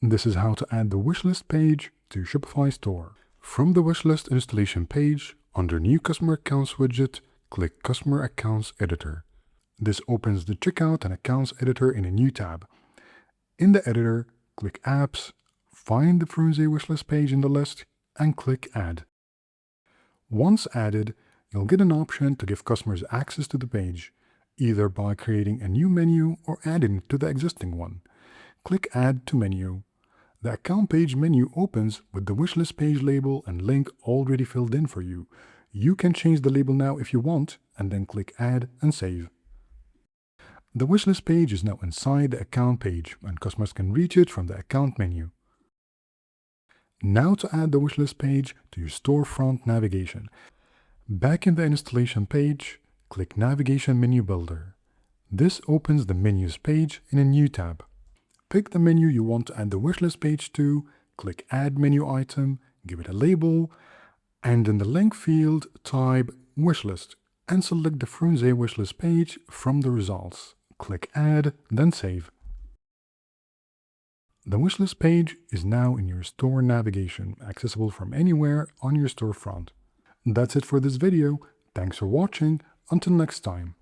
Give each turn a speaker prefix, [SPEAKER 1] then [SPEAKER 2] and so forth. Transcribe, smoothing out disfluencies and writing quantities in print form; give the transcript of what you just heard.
[SPEAKER 1] This is how to add the wishlist page to Shopify store. From the wishlist installation page, under New Customer Accounts widget, click Customer Accounts Editor. This opens the Checkout and Accounts Editor in a new tab. In the editor, click Apps, find the Froonze Wishlist page in the list, and click Add. Once added, you'll get an option to give customers access to the page, either by creating a new menu or adding it to the existing one. Click Add to Menu. The Account Page menu opens with the Wishlist page label and link already filled in for you. You can change the label now if you want, and then click Add and Save. The Wishlist page is now inside the Account Page, and customers can reach it from the Account menu. Now to add the Wishlist page to your storefront navigation. Back in the installation page, click Navigation Menu Builder. This opens the Menus page in a new tab. Pick the menu you want to add the wishlist page to, click Add Menu Item, give it a label, and in the link field type Wishlist and select the Froonze Wishlist page from the results. Click Add, then Save. The wishlist page is now in your store navigation, accessible from anywhere on your storefront. That's it for this video. Thanks for watching. Until next time.